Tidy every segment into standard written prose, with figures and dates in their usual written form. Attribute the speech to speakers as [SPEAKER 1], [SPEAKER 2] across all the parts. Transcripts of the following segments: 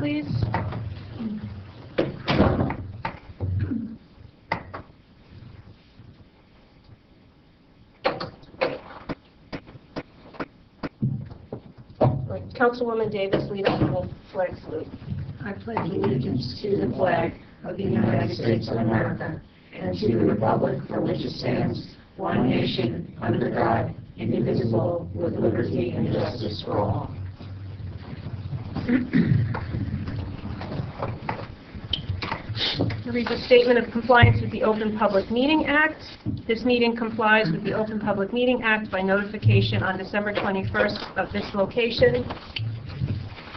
[SPEAKER 1] please. Councilwoman Davis, lead us in the flag salute.
[SPEAKER 2] I pledge allegiance to the flag of the United States of America and to the republic for which it stands, one nation, under God, indivisible, with liberty and justice for all.
[SPEAKER 1] I read the Statement of Compliance with the Open Public Meeting Act. This meeting complies with the Open Public Meeting Act by notification on December 21st of this location,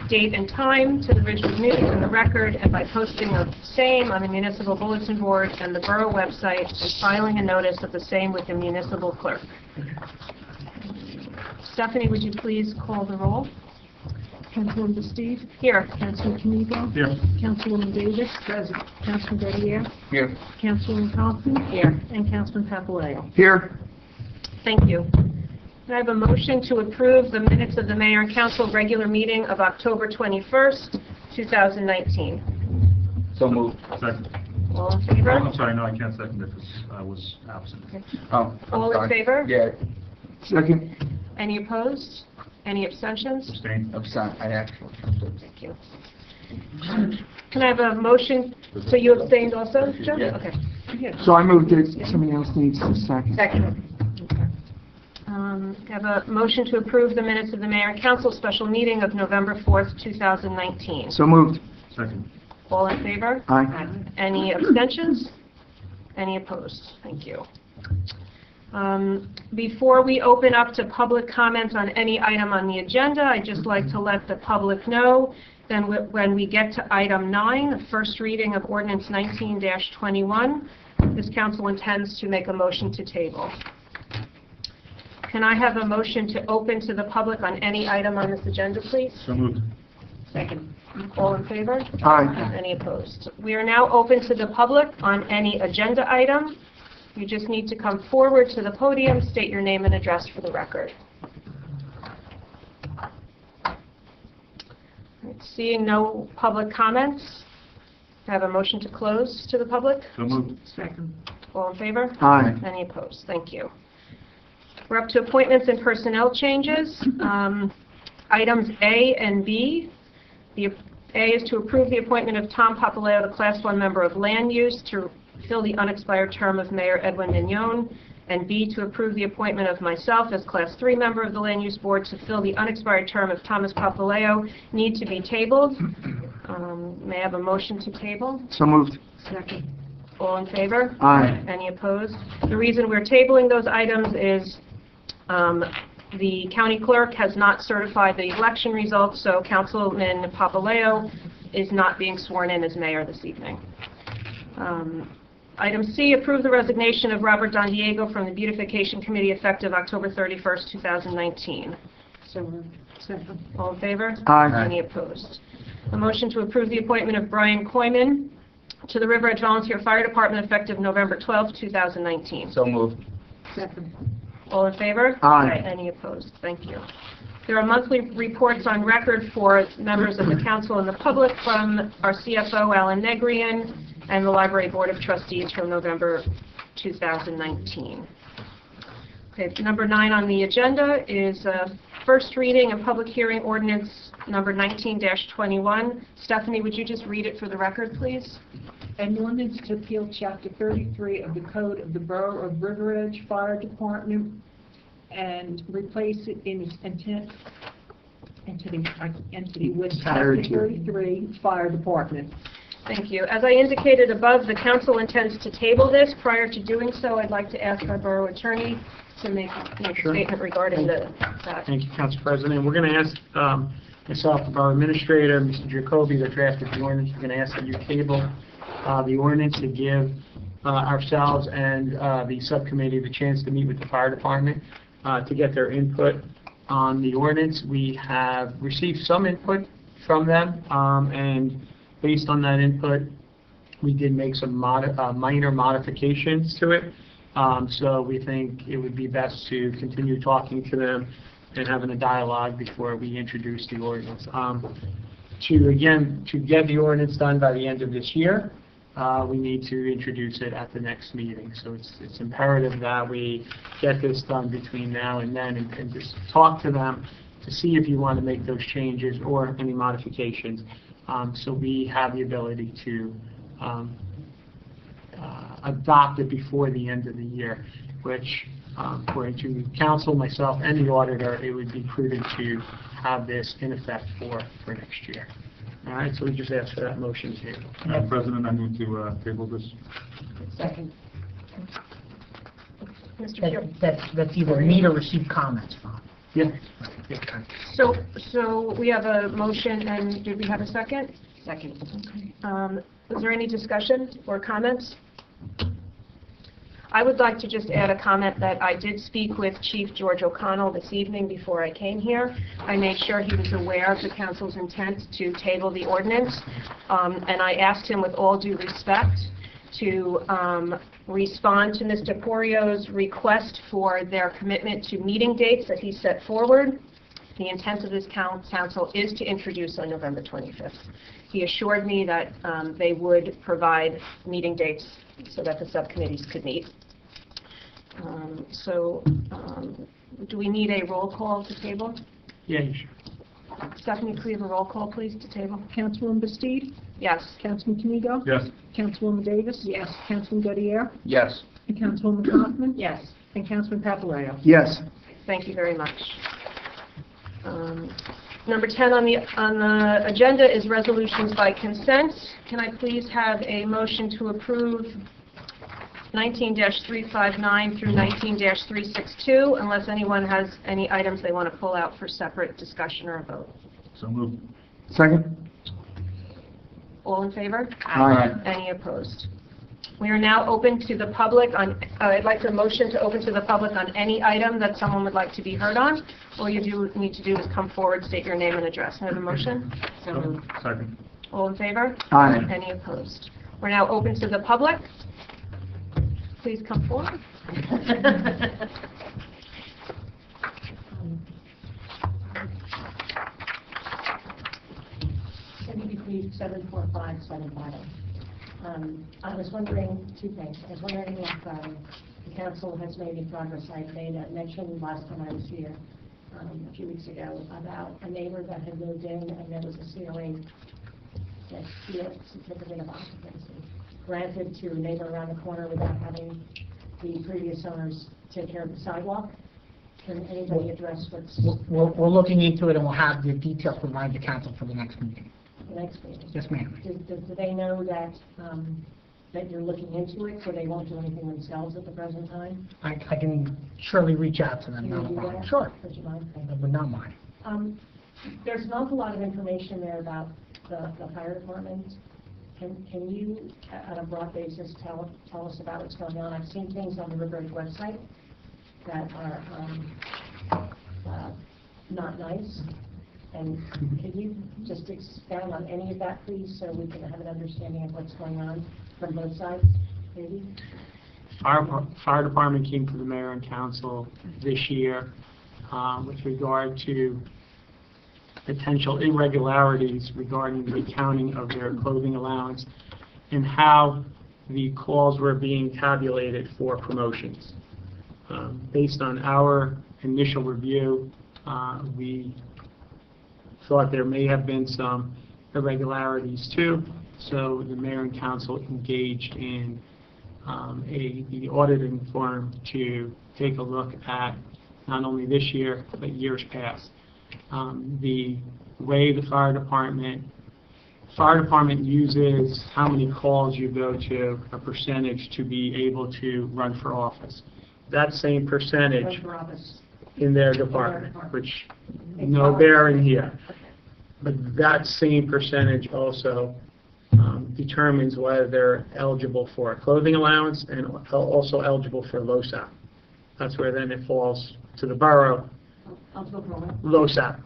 [SPEAKER 1] date and time to the Ridgewood News and the Record, and by posting of the same on the municipal bulletin board and the borough website, and filing a notice of the same with the municipal clerk. Stephanie, would you please call the roll?
[SPEAKER 3] Councilmember Steve?
[SPEAKER 1] Here.
[SPEAKER 3] Councilman Kaniva?
[SPEAKER 4] Here.
[SPEAKER 3] Councilwoman Davis? Present. Councilman Guerriere?
[SPEAKER 4] Here.
[SPEAKER 3] Councilwoman Thompson?
[SPEAKER 1] Here.
[SPEAKER 3] And Councilman Papaleo?
[SPEAKER 4] Here.
[SPEAKER 1] Thank you. Can I have a motion to approve the minutes of the Mayor and Council regular meeting of October 21st, 2019?
[SPEAKER 4] So moved.
[SPEAKER 5] Second.
[SPEAKER 1] All in favor?
[SPEAKER 5] I'm sorry, no, I can't second it because I was absent.
[SPEAKER 4] Oh, I'm
[SPEAKER 1] All in
[SPEAKER 4] sorry.
[SPEAKER 1] favor?
[SPEAKER 4] Yeah. Second.
[SPEAKER 1] Any opposed? Any abstentions?
[SPEAKER 5] Abstain.
[SPEAKER 4] Abstain. I actually.
[SPEAKER 1] Thank you. Can I have a motion? So you abstained also, Joe?
[SPEAKER 4] Yeah.
[SPEAKER 1] Okay.
[SPEAKER 4] So I moved it. Somebody else needs to second.
[SPEAKER 1] Second. I have a motion to approve the minutes of the Mayor and Council special meeting of November 4th, 2019.
[SPEAKER 4] So moved.
[SPEAKER 5] Second.
[SPEAKER 1] All in favor?
[SPEAKER 4] Aye.
[SPEAKER 1] Any abstentions? Any opposed? Thank you. Before we open up to public comments on any item on the agenda, I'd just like to let the public know then when we get to item 9, the first reading of ordinance 19-21, this council intends to make a motion to table. Can I have a motion to open to the public on any item on this agenda, please?
[SPEAKER 5] So moved.
[SPEAKER 1] Second. All in favor?
[SPEAKER 4] Aye.
[SPEAKER 1] Any opposed? We are now open to the public on any agenda item. You just need to come forward to the podium, state your name and address for the record. Seeing no public comments, I have a motion to close to the public.
[SPEAKER 5] So moved.
[SPEAKER 3] Second.
[SPEAKER 1] All in favor?
[SPEAKER 4] Aye.
[SPEAKER 1] Any opposed? Thank you. We're up to appointments and personnel changes. Items A and B. The A is to approve the appointment of Tom Papaleo, the Class 1 member of Land Use, to fill the unexpired term of Mayor Edwin Mignon, and B, to approve the appointment of myself as Class 3 member of the Land Use Board to fill the unexpired term of Thomas Papaleo, need to be tabled. May I have a motion to table?
[SPEAKER 4] So moved.
[SPEAKER 3] Second.
[SPEAKER 1] All in favor?
[SPEAKER 4] Aye.
[SPEAKER 1] Any opposed? The reason we're tabling those items is the county clerk has not certified the election results, so Councilman Papaleo is not being sworn in as mayor this evening. Item C, approve the resignation of Robert Don Diego from the Beautification Committee effective October 31st, 2019.
[SPEAKER 3] So moved. Second.
[SPEAKER 1] All in favor?
[SPEAKER 4] Aye.
[SPEAKER 1] Any opposed? A motion to approve the appointment of Brian Koyman to the River Edge Volunteer Fire Department effective November 12th, 2019.
[SPEAKER 4] So moved.
[SPEAKER 3] Second.
[SPEAKER 1] All in favor?
[SPEAKER 4] Aye.
[SPEAKER 1] Any opposed? Thank you. There are monthly reports on record for members of the council and the public from our CFO, Alan Negrian, and the Library Board of Trustees from November 2019. Okay, number 9 on the agenda is first reading and public hearing ordinance number 19-21. Stephanie, would you just read it for the record, please?
[SPEAKER 3] An ordinance to repeal Chapter 33 of the Code of the Borough of River Edge Fire Department and replace it in its entity with Chapter 33 Fire Department.
[SPEAKER 1] Thank you. As I indicated above, the council intends to table this. Prior to doing so, I'd like to ask our borough attorney to make a statement regarding that.
[SPEAKER 6] Thank you, Council President. We're going to ask myself, the borough administrator, Mr. Jacoby, that drafted the ordinance. We're going to ask that you table the ordinance to give ourselves and the subcommittee the chance to meet with the fire department to get their input on the ordinance. We have received some input from them, and based on that input, we did make some minor modifications to it. So we think it would be best to continue talking to them and having a dialogue before we introduce the ordinance. to get the ordinance done by the end of this year, we need to introduce it at the next meeting. So it's imperative that we get this done between now and then, and just talk to them to see if you want to make those changes or any modifications, so we have the ability to adopt it before the end of the year, which, according to council, myself, and the auditor, it would be prudent to have this in effect for next year. All right, so we just ask for that motion table.
[SPEAKER 5] Madam President, I move to table this.
[SPEAKER 3] Second.
[SPEAKER 1] Mr. Pugh?
[SPEAKER 7] That's either need or receive comments from.
[SPEAKER 6] Yeah.
[SPEAKER 1] So we have a motion, and did we have a second?
[SPEAKER 3] Second.
[SPEAKER 1] Is there any discussion or comments? I would like to just add a comment that I did speak with Chief George O'Connell this evening before I came here. I made sure he was aware of the council's intent to table the ordinance, and I asked him with all due respect to respond to Mr. Porio's request for their commitment to meeting dates that he set forward. The intent of this council is to introduce on November 25th. He assured me that they would provide meeting dates so that the subcommittees could meet. Do we need a roll call to table?
[SPEAKER 6] Yeah, you should.
[SPEAKER 1] Stephanie, could we have a roll call, please, to table?
[SPEAKER 3] Councilwoman Bastoud?
[SPEAKER 1] Yes.
[SPEAKER 3] Councilman Kamigo?
[SPEAKER 5] Yes.
[SPEAKER 3] Councilwoman Davis?
[SPEAKER 2] Yes.
[SPEAKER 3] Councilman Goodyear?
[SPEAKER 4] Yes.
[SPEAKER 3] And Councilwoman Kaufman?
[SPEAKER 2] Yes.
[SPEAKER 3] And Councilman Papalayo?
[SPEAKER 4] Yes.
[SPEAKER 1] Thank you very much. Number 10 on the agenda is resolutions by consent. Can I please have a motion to approve 19-359 through 19-362, unless anyone has any items they want to pull out for separate discussion or a vote?
[SPEAKER 5] So moved.
[SPEAKER 4] Second?
[SPEAKER 1] All in favor?
[SPEAKER 4] Aye.
[SPEAKER 1] Any opposed? We are now open to the public on, I'd like a motion to open to the public on any item that someone would like to be heard on. All you need to do is come forward, state your name and address. Have a motion?
[SPEAKER 2] So moved.
[SPEAKER 5] Second.
[SPEAKER 1] All in favor?
[SPEAKER 4] Aye.
[SPEAKER 1] Any opposed? We're now open to the public. Please come forward.
[SPEAKER 2] 745-750. I was wondering two things. I was wondering if the council has made any progress. I made a mention last time I was here a few weeks ago about a neighbor that had moved in and there was a COA, certificate of occupancy, granted to a neighbor around the corner without having the previous owners take care of the sidewalk. Can anybody address what's
[SPEAKER 7] We're looking into it, and we'll have the details provided to council for the next meeting.
[SPEAKER 2] the next meeting?
[SPEAKER 7] Yes, ma'am.
[SPEAKER 2] Do they know that that you're looking into it, so they won't do anything themselves at the present time?
[SPEAKER 7] I can surely reach out to them.
[SPEAKER 2] Can you
[SPEAKER 7] Not a
[SPEAKER 2] do
[SPEAKER 7] problem.
[SPEAKER 2] that?
[SPEAKER 7] Sure.
[SPEAKER 2] Would you mind?
[SPEAKER 7] I would not mind.
[SPEAKER 2] There's an awful lot of information there about the fire department. Can you, on a broad basis, tell us about what's going on? I've seen things on the Riverhead website that are not nice. And could you just expound on any of that, please, so we can have an understanding of what's going on from both sides, maybe?
[SPEAKER 6] Fire department came to the mayor and council this year with regard to potential irregularities regarding the accounting of their clothing allowance and how the calls were being tabulated for promotions. Based on our initial review, we thought there may have been some irregularities too, so the mayor and council engaged in the auditing firm to take a look at not only this year, but years past. The way the fire department uses how many calls you go to, a percentage to be able to run for office. That same percentage
[SPEAKER 2] Run for office.
[SPEAKER 6] in their department, which no bearing here. But that same percentage also determines whether they're eligible for a clothing allowance and also eligible for LoSAP. That's where then it falls to the borough,
[SPEAKER 2] Eligible for what?
[SPEAKER 6] LoSAP,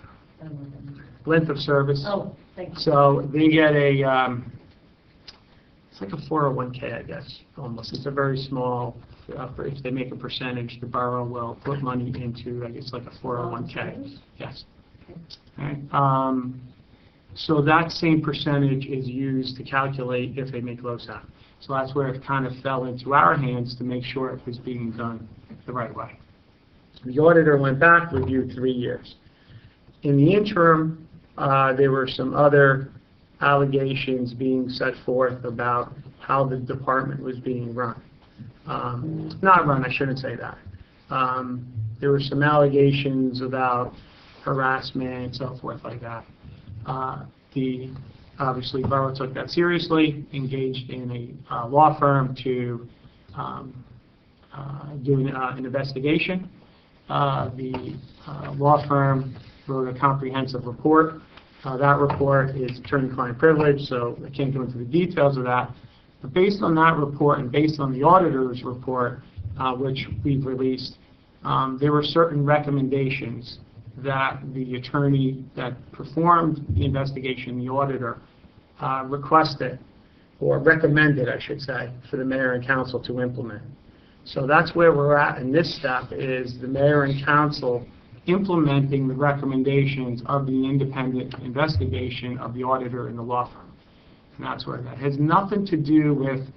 [SPEAKER 6] length of service.
[SPEAKER 2] Oh, thank you.
[SPEAKER 6] So they get a, it's like a 401k, I guess, almost. It's a very small, if they make a percentage, the borough will put money into, I guess, like a 401k. Yes. All right. So that same percentage is used to calculate if they make LoSAP. So that's where it kind of fell into our hands to make sure it was being done the right way. The auditor went back, reviewed 3 years. In the interim, there were some other allegations being set forth about how the department was being run. Not run, I shouldn't say that. There were some allegations about harassment and so forth like that. Obviously, Borough took that seriously, engaged in a law firm to do an investigation. The law firm wrote a comprehensive report. That report is attorney-client privilege, so I can't go into the details of that. But based on that report and based on the auditor's report, which we've released, there were certain recommendations that the attorney that performed the investigation, the auditor, requested, or recommended, I should say, for the mayor and council to implement. So that's where we're at in this step, is the mayor and council implementing the recommendations of the independent investigation of the auditor and the law firm. And that's where that has nothing to do with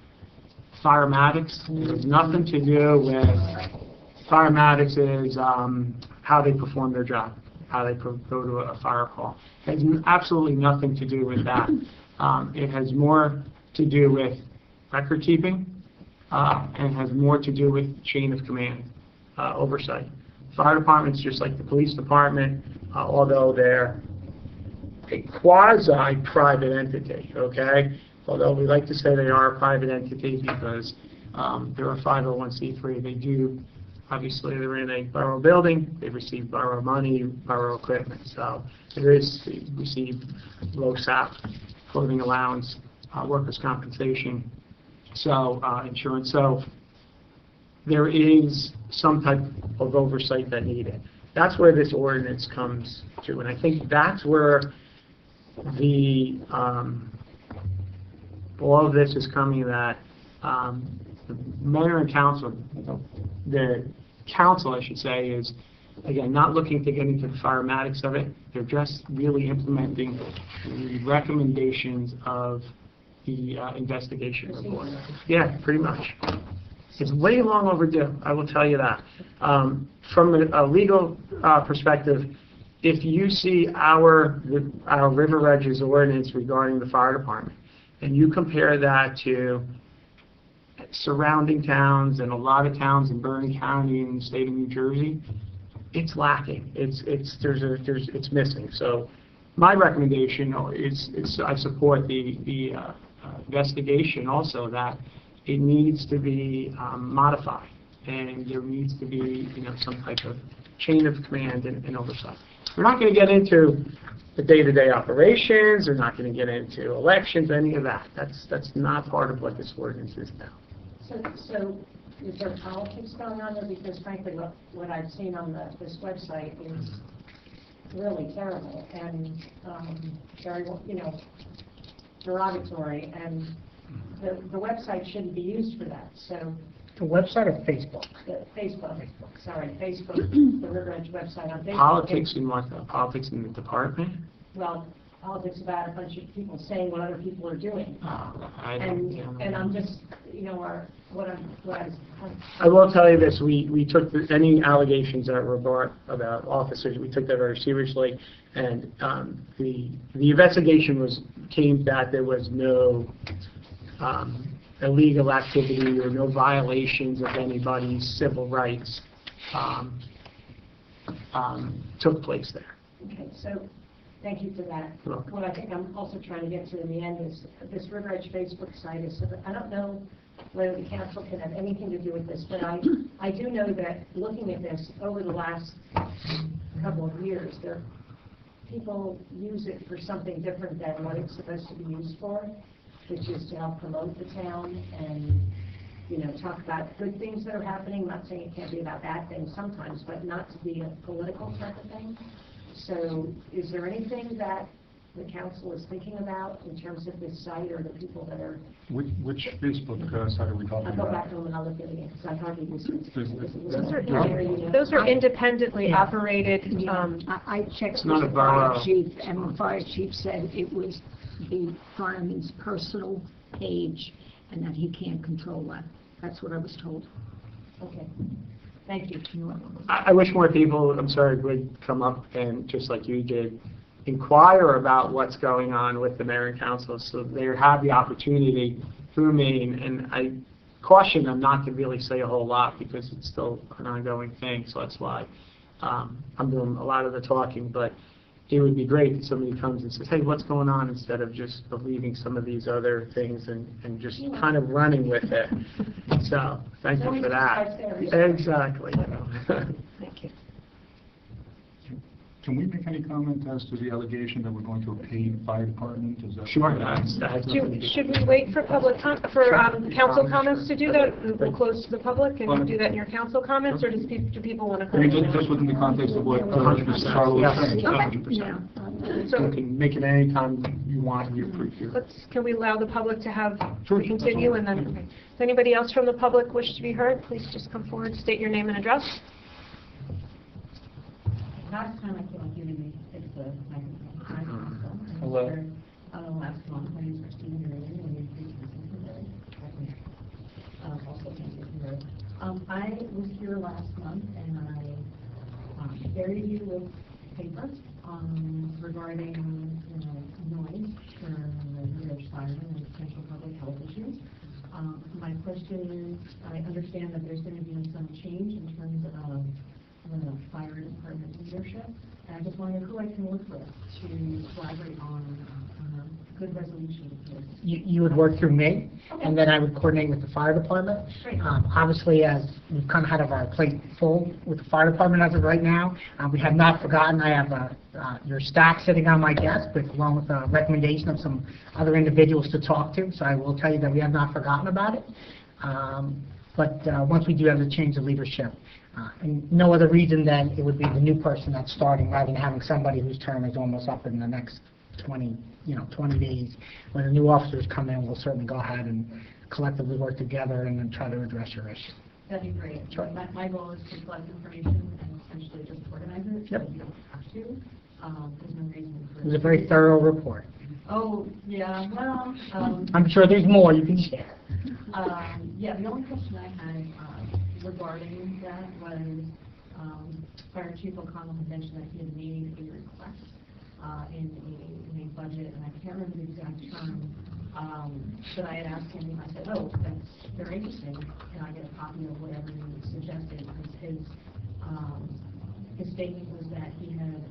[SPEAKER 6] Firematics. It has nothing to do with Firematics is how they perform their job, how they go to a fire call. It has absolutely nothing to do with that. It has more to do with record keeping and has more to do with chain of command oversight. Fire department's just like the police department, although they're a quasi-private entity, okay? Although we like to say they are a private entity because they're a 501c3. They do, obviously, they're in a borough building. They receive borough money, borough equipment. So there is, they receive LoSAP, clothing allowance, workers' compensation, so insurance. So there is some type of oversight that needed. That's where this ordinance comes to, and I think that's where the all of this is coming, that the mayor and council, the council, I should say, is, again, not looking to get into the Firematics of it. They're just really implementing the recommendations of the investigation report. Yeah, pretty much. It's way long overdue, I will tell you that. From a legal perspective, if you see our River Edge's ordinance regarding the fire department, and you compare that to surrounding towns and a lot of towns in Bergen County and the state of New Jersey, it's lacking. It's missing. So my recommendation is I support the investigation also, that it needs to be modified, and there needs to be, some type of chain of command and oversight. We're not going to get into the day-to-day operations. We're not going to get into elections, any of that. That's not part of what this ordinance is now.
[SPEAKER 2] So is there politics going on there? Because frankly, what I've seen on this website is really terrible and very, derogatory, and the website shouldn't be used for that. So
[SPEAKER 7] The website or Facebook?
[SPEAKER 2] Facebook, the River Edge website on Facebook.
[SPEAKER 6] Politics in what? Politics in the department?
[SPEAKER 2] Well, politics about a bunch of people saying what other people are doing. And I'm just,
[SPEAKER 6] I will tell you this, we took any allegations that were brought about officers, we took that very seriously, and the investigation came that there was no illegal activity or no violations of anybody's civil rights took place there.
[SPEAKER 2] Okay, so thank you for that.
[SPEAKER 6] Welcome.
[SPEAKER 2] What I think I'm also trying to get to in the end is this River Edge Facebook site is, I don't know whether the council can have anything to do with this, but I do know that looking at this over the last couple of years, people use it for something different than what it's supposed to be used for, which is to help promote the town and, talk about good things that are happening. I'm not saying it can't be about bad things sometimes, but not to be a political type of thing. So is there anything that the council is thinking about in terms of this site or the people that are,
[SPEAKER 5] Which Facebook site are we talking
[SPEAKER 2] I'll go back
[SPEAKER 5] about?
[SPEAKER 2] to them and I'll look at it again, because I hardly was.
[SPEAKER 1] Those are independently operated,
[SPEAKER 2] I checked
[SPEAKER 6] not
[SPEAKER 2] with
[SPEAKER 6] a
[SPEAKER 2] the fire
[SPEAKER 6] borough.
[SPEAKER 2] chief, and the fire chief said it was the fireman's personal page, and that he can't control that. That's what I was told. Okay, thank you.
[SPEAKER 6] I wish more people, I'm sorry, would come up and, just like you did, inquire about what's going on with the mayor and council, so they have the opportunity through me, and I caution them not to really say a whole lot, because it's still an ongoing thing, so that's why I'm doing a lot of the talking, but it would be great if somebody comes and says, hey, what's going on, instead of just believing some of these other things and just kind of running with it. So, thank you for that. Exactly.
[SPEAKER 1] thank you.
[SPEAKER 5] Can we make any comment as to the allegation that we're going to a paid fire department? Is that?
[SPEAKER 6] Sure, that's
[SPEAKER 1] Should we wait for council comments to do that? We'll close to the public and do that in your council comments, or do people want to
[SPEAKER 5] I mean,
[SPEAKER 1] comment?
[SPEAKER 5] just within the context of what Mr. Charlo was saying.
[SPEAKER 6] 100%.
[SPEAKER 1] So
[SPEAKER 6] You can make it any time you want, you're free to.
[SPEAKER 1] can we allow the public to have,
[SPEAKER 5] Sure,
[SPEAKER 1] continue,
[SPEAKER 5] absolutely.
[SPEAKER 1] and then, okay. Does anybody else from the public wish to be heard? Please just come forward, state your name and address.
[SPEAKER 8] Last time I came up here, we fixed the microphone.
[SPEAKER 6] Hello.
[SPEAKER 8] Last month, my name is Christine Marion, and we're pretty consistent. Also, thank you for her. I was here last month, and I buried you with paper regarding noise from the village siren and potential public health issues. My question is, I understand that there's going to be some change in terms of the fire department leadership, and I just wonder who I can work with to collaborate on a good resolution of this.
[SPEAKER 7] You would work through me, and then I would coordinate with the fire department.
[SPEAKER 8] Great.
[SPEAKER 7] Obviously, as we've kind of had our plate full with the fire department as of right now, we have not forgotten. I have your stack sitting on my desk, but along with a recommendation of some other individuals to talk to, so I will tell you that we have not forgotten about it. But once we do have to change the leadership, and no other reason than it would be the new person that's starting, rather than having somebody whose term is almost up in the next 20 days. When the new officers come in, we'll certainly go ahead and collectively work together and then try to address your issue.
[SPEAKER 8] That'd be great.
[SPEAKER 7] Sure.
[SPEAKER 8] My goal is to collect information and essentially just organize it, so
[SPEAKER 7] Yep.
[SPEAKER 8] you don't have to. There's no reason for
[SPEAKER 7] It was a very thorough report.
[SPEAKER 8] Oh, yeah, well,
[SPEAKER 7] I'm sure there's more you can share.
[SPEAKER 8] yeah, the only question I had regarding that was Fire Chief O'Connell had mentioned that he had made a request in a budget, and I can't remember the exact term, but I had asked him, I said, oh, that's very interesting, can I get a copy of whatever you suggested? Because his statement was that he had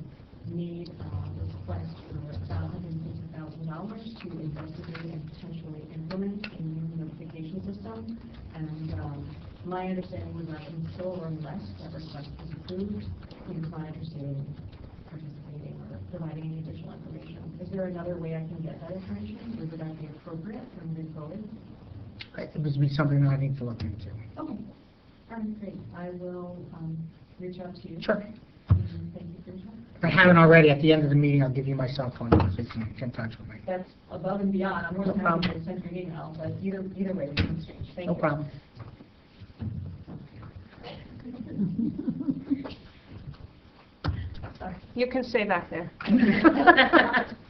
[SPEAKER 8] made a request for about $150,000 to investigate and potentially implement a new notification system, and my understanding was that until or unless that request is approved, he was not interested in participating or providing any additional information. Is there another way I can get that information? Would that be appropriate for moving forward?
[SPEAKER 7] It would be something that I need to look into.
[SPEAKER 8] Okay. All right, great. I will reach out to you.
[SPEAKER 7] Sure.
[SPEAKER 8] And thank you for your time.
[SPEAKER 7] If I haven't already, at the end of the meeting, I'll give you my cell phone number so you can get in touch with me.
[SPEAKER 8] That's above and beyond. I'm more than
[SPEAKER 7] No
[SPEAKER 8] happy
[SPEAKER 7] problem.
[SPEAKER 8] to send you an email, but either way, we can exchange. Thank you.
[SPEAKER 7] No problem.
[SPEAKER 1] You can stay back there.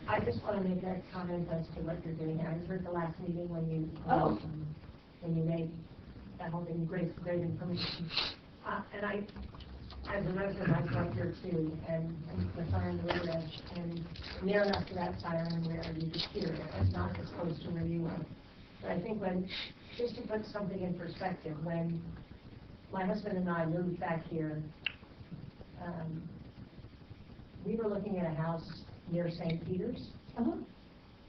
[SPEAKER 2] I just want to make a comment as to what you're doing. I was at the last meeting when you made that whole thing, great information. And I, as a resident, I grew up here too, and the siren River Edge, and near enough to that siren where you could hear it. It's not as close to where you are. But I think just to put something in perspective, when my husband and I moved back here, we were looking at a house near St. Peter's.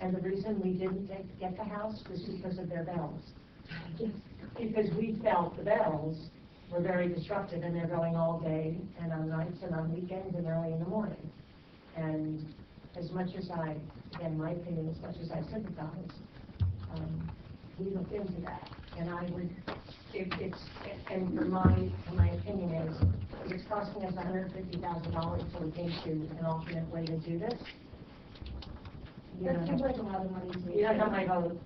[SPEAKER 2] And the reason we didn't get the house was because of their bells. Because we felt the bells were very disruptive, and they're going all day and on nights and on weekends and early in the morning. And as much as again, my opinion, as much as I sympathize, we looked into that. And I would, and for my opinion is, if it's costing us $150,000 to look into an alternate way to do this,
[SPEAKER 8] That seems like a lot of money to me.
[SPEAKER 2] You don't know my vote.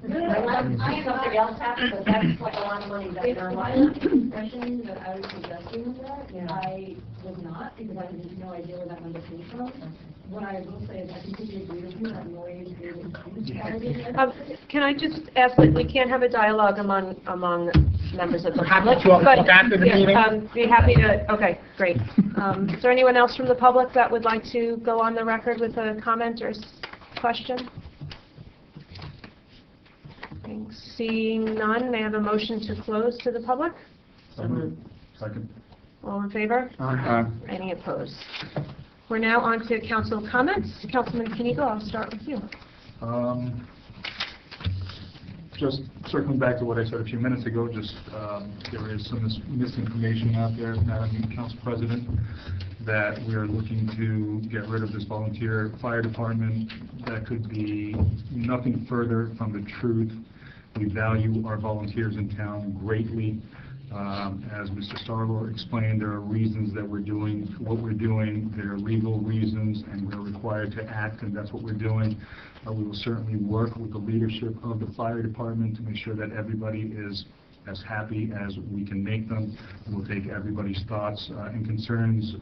[SPEAKER 2] Unless something else happens, but that's like a lot of money.
[SPEAKER 8] If
[SPEAKER 2] That's
[SPEAKER 8] I
[SPEAKER 2] our
[SPEAKER 8] had
[SPEAKER 2] money.
[SPEAKER 8] the impression that I was suggesting that,
[SPEAKER 2] Yeah.
[SPEAKER 8] I was not, because I had no idea where that number came from. What I will say is I completely agree with you that noise is a huge part of it.
[SPEAKER 1] Can I just ask that we can't have a dialogue among members of the
[SPEAKER 7] Happy
[SPEAKER 1] public?
[SPEAKER 7] to talk
[SPEAKER 1] but-
[SPEAKER 7] after the
[SPEAKER 1] yeah,
[SPEAKER 7] meeting.
[SPEAKER 1] Be happy to, okay, great. Is there anyone else from the public that would like to go on the record with a comment or question? Seeing none, may I have a motion to close to the public?
[SPEAKER 5] So moved. Second.
[SPEAKER 1] All in favor?
[SPEAKER 4] Aye.
[SPEAKER 1] Any opposed? We're now on to council comments. Councilman Kenigo, I'll start with you.
[SPEAKER 5] Just circling back to what I said a few minutes ago, there is some misinformation out there, Madam Council President, that we are looking to get rid of this volunteer fire department. That could be nothing further from the truth. We value our volunteers in town greatly. As Mr. Starlo explained, there are reasons that we're doing what we're doing. There are legal reasons, and we're required to act, and that's what we're doing. We will certainly work with the leadership of the fire department to make sure that everybody is as happy as we can make them. We'll take everybody's thoughts and concerns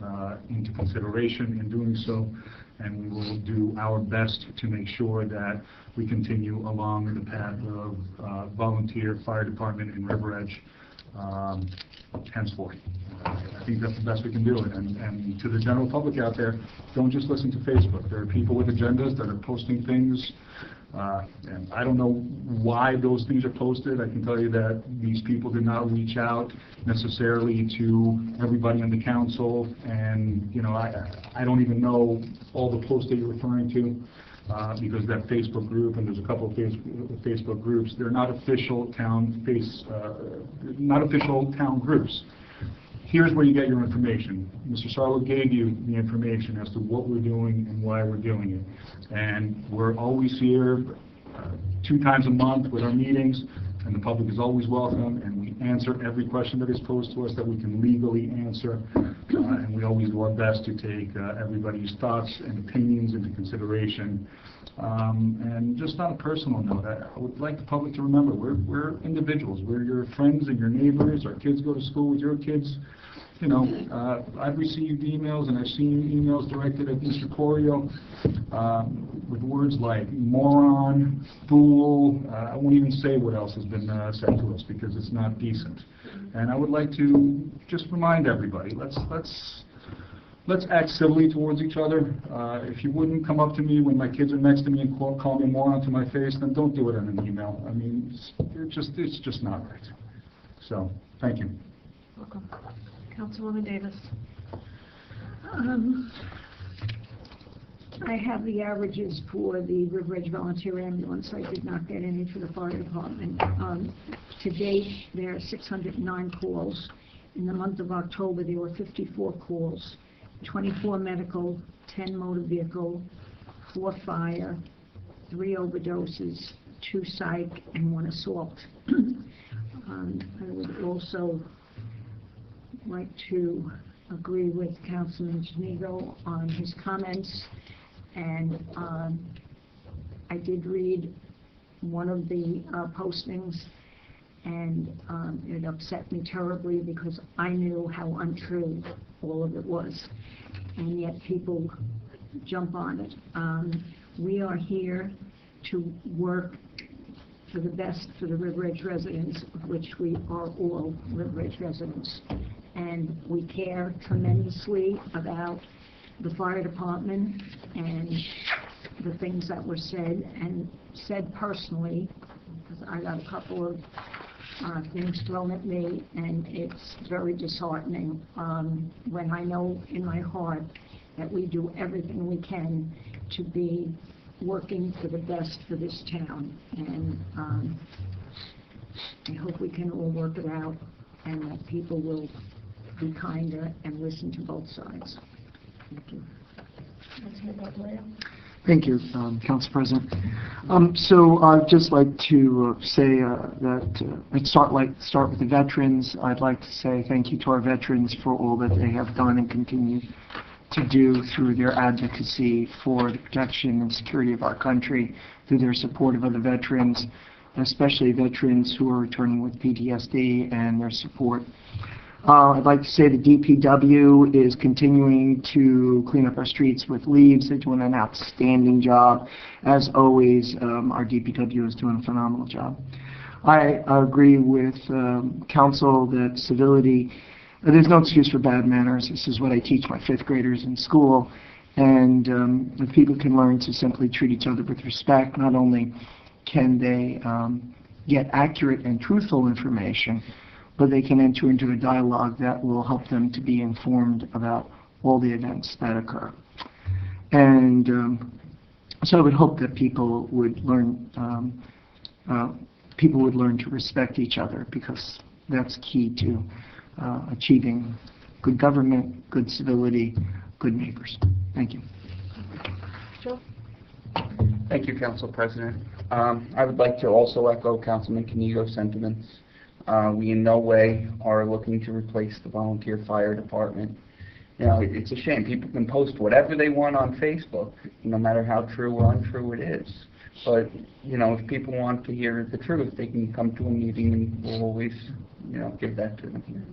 [SPEAKER 5] into consideration in doing so, and we will do our best to make sure that we continue along the path of volunteer fire department in River Edge henceforth. I think that's the best we can do. And to the general public out there, don't just listen to Facebook. There are people with agendas that are posting things, and I don't know why those things are posted. I can tell you that these people did not reach out necessarily to everybody on the council, and you know, I don't even know all the posts that you're referring to. Because that Facebook group, and there's a couple of Facebook groups, they're not official town groups. Here's where you get your information. Mr. Sarlo gave you the information as to what we're doing and why we're doing it. And we're always here 2 times a month with our meetings, and the public is always welcome, and we answer every question that is posed to us that we can legally answer, and we always do our best to take everybody's thoughts and opinions into consideration. And just on a personal note, I would like the public to remember, we're individuals. We're your friends and your neighbors. Our kids go to school with your kids. You know, I've received emails, and I've seen emails directed at Mr. Corio with words like moron, fool. I won't even say what else has been said to us because it's not decent. And I would like to just remind everybody, let's act civilly towards each other. If you wouldn't come up to me when my kids are next to me and call me moron to my face, then don't do it in an email. I mean, it's just not right. So, thank you.
[SPEAKER 1] Welcome. Councilwoman Davis.
[SPEAKER 3] I have the averages for the River Edge Volunteer Ambulance. I did not get any for the fire department. To date, there are 609 calls. In the month of October, there were 54 calls, 24 medical, 10 motor vehicle, 4 fire, 3 overdoses, 2 psych, and 1 assault. I would also like to agree with Councilman Kenigo on his comments, and I did read one of the postings, and it upset me terribly because I knew how untrue all of it was, and yet people jump on it. We are here to work for the best for the River Edge residents, of which we are all River Edge residents. And we care tremendously about the fire department and the things that were said, and said personally, because I got a couple of things thrown at me, and it's very disheartening when I know in my heart that we do everything we can to be working for the best for this town. And I hope we can all work it out, and that people will be kinder and listen to both sides. Thank you.
[SPEAKER 4] Thank you, Council President. So I'd just like to say that I'd start with the veterans. I'd like to say thank you to our veterans for all that they have done and continue to do through their advocacy for the protection and security of our country, through their support of other veterans, especially veterans who are returning with PTSD, and their support. I'd like to say the DPW is continuing to clean up our streets with leaves. They're doing an outstanding job. As always, our DPW is doing a phenomenal job. I agree with council that civility, there's no excuse for bad manners. This is what I teach my 5th graders in school. And if people can learn to simply treat each other with respect, not only can they get accurate and truthful information, but they can enter into a dialogue that will help them to be informed about all the events that occur. And so I would hope that people would learn to respect each other, because that's key to achieving good government, good civility, good neighbors. Thank you.
[SPEAKER 9] Thank you, Council President. I would like to also echo Councilman Canigo's sentiments. We in no way are looking to replace the volunteer fire department. You know, it's a shame. People can post whatever they want on Facebook, no matter how true or untrue it is. But, you know, if people want to hear the truth, they can come to a meeting, and we'll always, you know, give that to them here.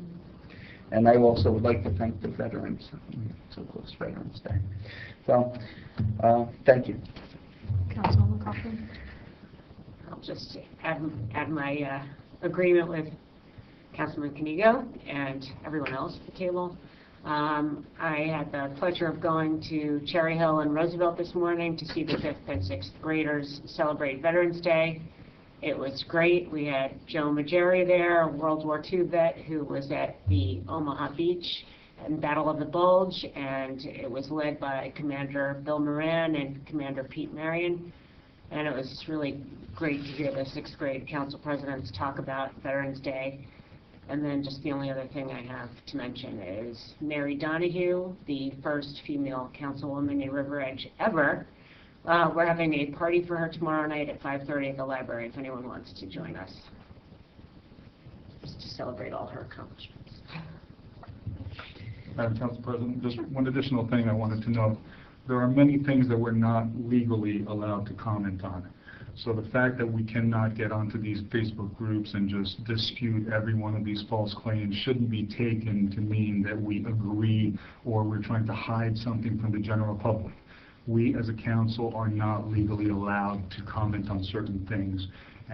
[SPEAKER 9] And I also would like to thank the veterans. So close Veterans Day. So, thank you.
[SPEAKER 1] Councilwoman Kaufman?
[SPEAKER 10] I'll just add my agreement with Councilman Canigo and everyone else at the table. I had the pleasure of going to Cherry Hill and Roosevelt this morning to see the 5th and 6th graders celebrate Veterans Day. It was great. We had Joe Majeri there, a World War II vet who was at the Omaha Beach and Battle of the Bulge, and it was led by Commander Bill Moran and Commander Pete Marion. And it was really great to hear the 6th grade council presidents talk about Veterans Day. And then just the only other thing I have to mention is Mary Donahue, the first female councilwoman in River Edge ever. We're having a party for her tomorrow night at 5:30 at the library if anyone wants to join us, just to celebrate all her accomplishments.
[SPEAKER 5] Madam Council President, just one additional thing I wanted to note. There are many things that we're not legally allowed to comment on. So the fact that we cannot get onto these Facebook groups and just dispute every one of these false claims shouldn't be taken to mean that we agree or we're trying to hide something from the general public. We as a council are not legally allowed to comment on certain things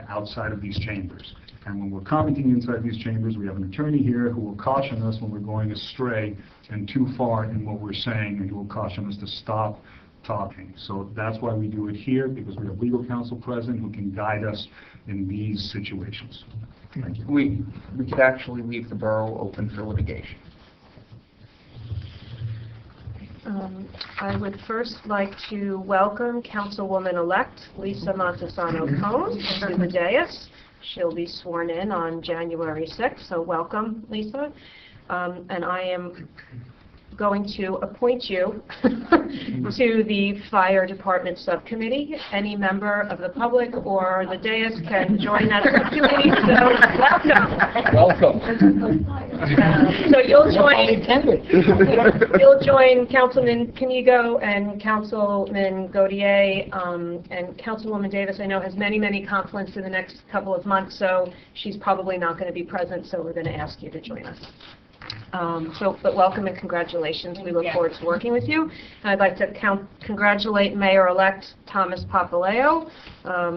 [SPEAKER 5] outside of these chambers. And when we're commenting inside these chambers, we have an attorney here who will caution us when we're going astray and too far in what we're saying, and he will caution us to stop talking. So that's why we do it here, because we have legal counsel present who can guide us in these situations. Thank you.
[SPEAKER 9] We could actually leave the borough open for litigation.
[SPEAKER 1] I would first like to welcome Councilwoman-elect Lisa Montesano-Cone to the dais. She'll be sworn in on January 6th, so welcome, Lisa. And I am going to appoint you to the Fire Department Subcommittee. Any member of the public or the dais can join that subcommittee, so welcome.
[SPEAKER 9] Welcome.
[SPEAKER 1] So you'll join Councilman Canigo and Councilman Gaudier, and Councilwoman Davis, I know, has many conflicts in the next couple of months, so she's probably not going to be present, so we're going to ask you to join us. But welcome and congratulations. We look forward to working with you. And I'd like to congratulate Mayor-elect Thomas Papaleo,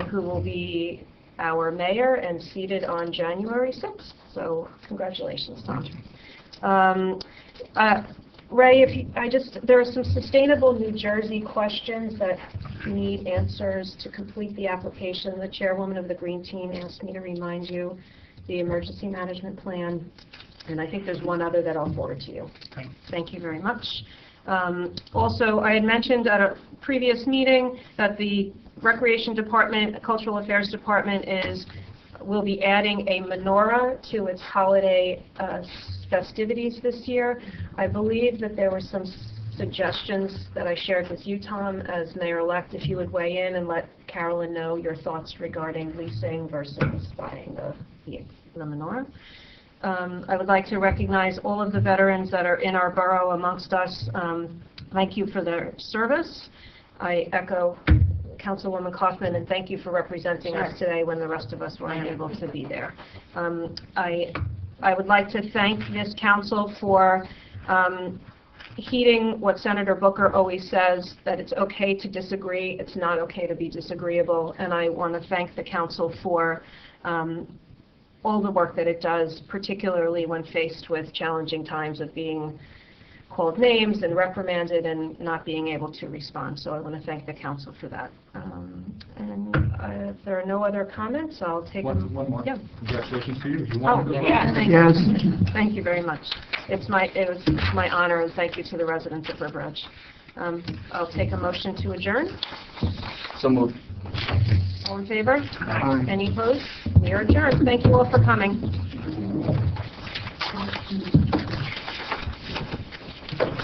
[SPEAKER 1] who will be our mayor and seated on January 6th. So congratulations, Tom. Ray, there are some sustainable New Jersey questions that need answers to complete the application. The chairwoman of the Green Team asked me to remind you the emergency management plan. And I think there's one other that I'll forward to you.
[SPEAKER 7] Okay.
[SPEAKER 1] Thank you very much. Also, I had mentioned at a previous meeting that the Recreation Department, Cultural Affairs Department will be adding a menorah to its holiday festivities this year. I believe that there were some suggestions that I shared with you, Tom, as mayor-elect, if you would weigh in and let Carolyn know your thoughts regarding leasing versus buying the menorah. I would like to recognize all of the veterans that are in our borough amongst us. Thank you for their service. I echo Councilwoman Kaufman, and thank you for representing us today when the rest of us weren't able to be there. I would like to thank this council for heeding what Senator Booker always says, that it's okay to disagree, it's not okay to be disagreeable, and I want to thank the council for all the work that it does, particularly when faced with challenging times of being called names and reprimanded and not being able to respond. So I want to thank the council for that. If there are no other comments, I'll take them.
[SPEAKER 5] One more.
[SPEAKER 1] Yeah.
[SPEAKER 5] Congratulations to you. If you
[SPEAKER 1] Oh,
[SPEAKER 5] want to go.
[SPEAKER 1] yeah, thank
[SPEAKER 4] Yes.
[SPEAKER 1] you. Thank you very much. It was my honor, and thank you to the residents of River Edge. I'll take a motion to adjourn.
[SPEAKER 9] So moved.
[SPEAKER 1] All in favor?
[SPEAKER 4] Aye.
[SPEAKER 1] Any opposed? We are adjourned. Thank you all for coming.